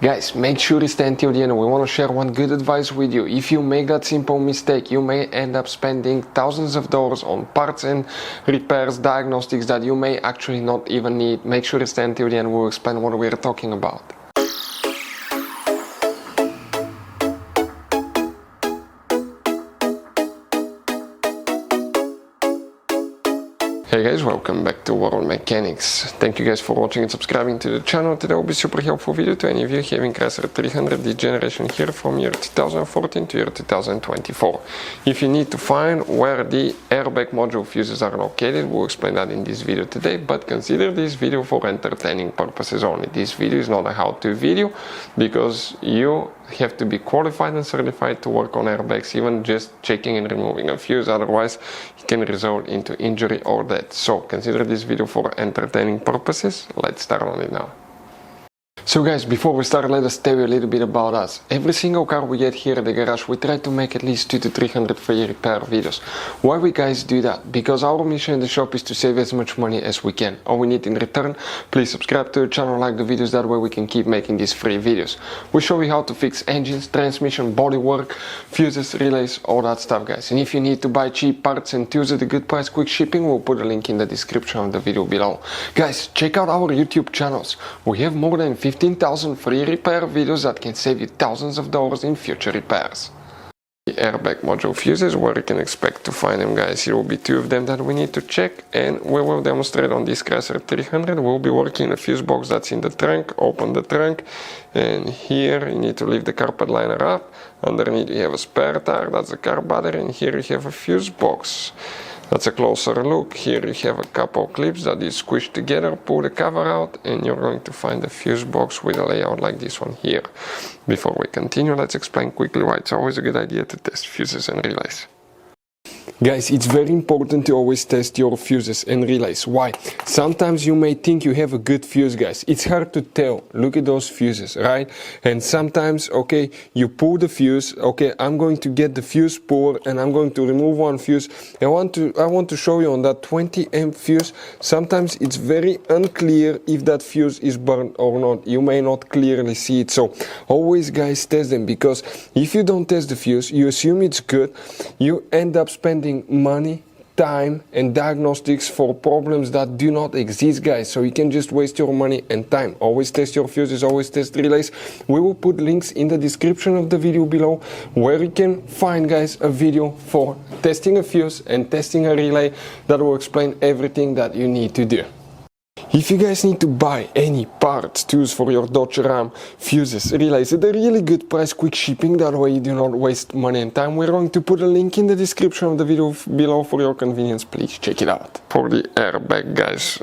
Guys, make sure you stay until the end. We want to share one good advice with you. If you make that simple mistake, you may end up spending thousands of dollars on parts and repairs, diagnostics that you may actually not even need. Make sure you stay until the end. We'll explain what we're talking about. Hey guys, welcome back to World Mechanics. Thank you guys for watching and subscribing to the channel. Today will be super helpful video to any of you having Chrysler 300 this generation here from year 2014 to year 2024. If you need to find where the airbag module fuses are located, we'll explain that in this video today, but consider this video for entertaining purposes only. This video is not a how-to video because you have to be qualified and certified to work on airbags. Even just checking and removing a fuse, otherwise it can result into injury or death. So consider this video for entertaining purposes. Let's start on it now. So guys, before we start, let us tell you a little bit about us. Every single car we get here at the garage, we try to make at least 200 to 300 free repair videos. Why we guys do that? Because our mission in the shop is to save as much money as we can. All we need in return, please subscribe to the channel, like the videos, that way we can keep making these free videos. We show you how to fix engines, transmission, bodywork, fuses, relays, all that stuff guys. And if you need to buy cheap parts and tools at a good price, quick shipping, we'll put a link in the description of the video below. Guys, check out our YouTube channels. We have more than 15,000 free repair videos that can save you thousands of dollars in future repairs. The airbag module fuses, where you can expect to find them guys. Here will be two of them that we need to check, and we will demonstrate on this Chrysler 300. We'll be working a fuse box that's in the trunk. Open the trunk, and here you need to leave the carpet liner up. Underneath you have a spare tire, that's the car battery, and here you have a fuse box. That's a closer look. Here you have a couple clips that you squish together, pull the cover out, and you're going to find a fuse box with a layout like this one here. Before we continue, let's explain quickly why it's always a good idea to test fuses and relays. Guys, it's very important to always test your fuses and relays. Why? Sometimes you may think you have a good fuse, guys. It's hard to tell. Look at those fuses, right? And sometimes, okay, you pull the fuse. Okay, I'm going to get the fuse puller and I'm going to remove one fuse. I want to show you on that 20 amp fuse. Sometimes it's very unclear if that fuse is burned or not. You may not clearly see it. So always, guys, test them, because if you don't test the fuse, you assume it's good. You end up spending money, time and diagnostics for problems that do not exist, guys. So you can just waste your money and time. Always test your fuses, always test relays. We will put links in the description of the video below where you can find, guys, a video for testing a fuse and testing a relay that will explain everything that you need to do. If you guys need to buy any parts, tools for your Dodge Ram, fuses, relays at a really good price, quick shipping, that way you do not waste money and time, we're going to put a link in the description of the video below for your convenience. Please check it out. For the airbag, guys,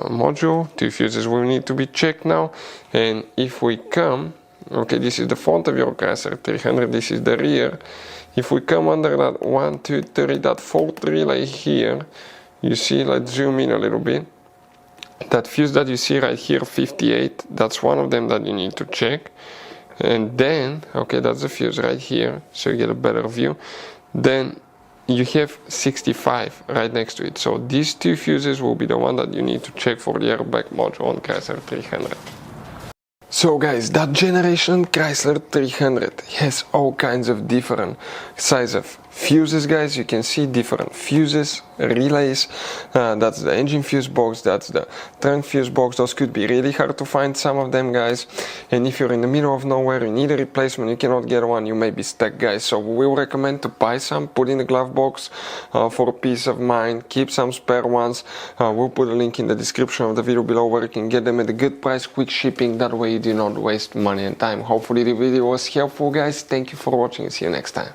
module, two fuses will need to be checked now. And if we come, okay, this is the front of your Chrysler 300, this is the rear. If we come under that 1, 2, 3, that fourth relay here, you see, let's zoom in a little bit. That fuse that you see right here, 58, that's one of them that you need to check. And then, okay, that's the fuse right here, so you get a better view. Then you have 65 right next to it. So these two fuses will be the one that you need to check for the airbag module on Chrysler 300. So guys, that generation Chrysler 300 has all kinds of different size of fuses, guys. You can see different fuses, relays, that's the engine fuse box, that's the trunk fuse box. Those could be really hard to find, some of them, guys. And if you're in the middle of nowhere, you need a replacement, you cannot get one, you may be stuck, guys. So we will recommend to buy some, put in the glove box for peace of mind, keep some spare ones. We'll put a link in the description of the video below where you can get them at a good price, quick shipping, that way you do not waste money and time. Hopefully the video was helpful, guys. Thank you for watching and see you next time.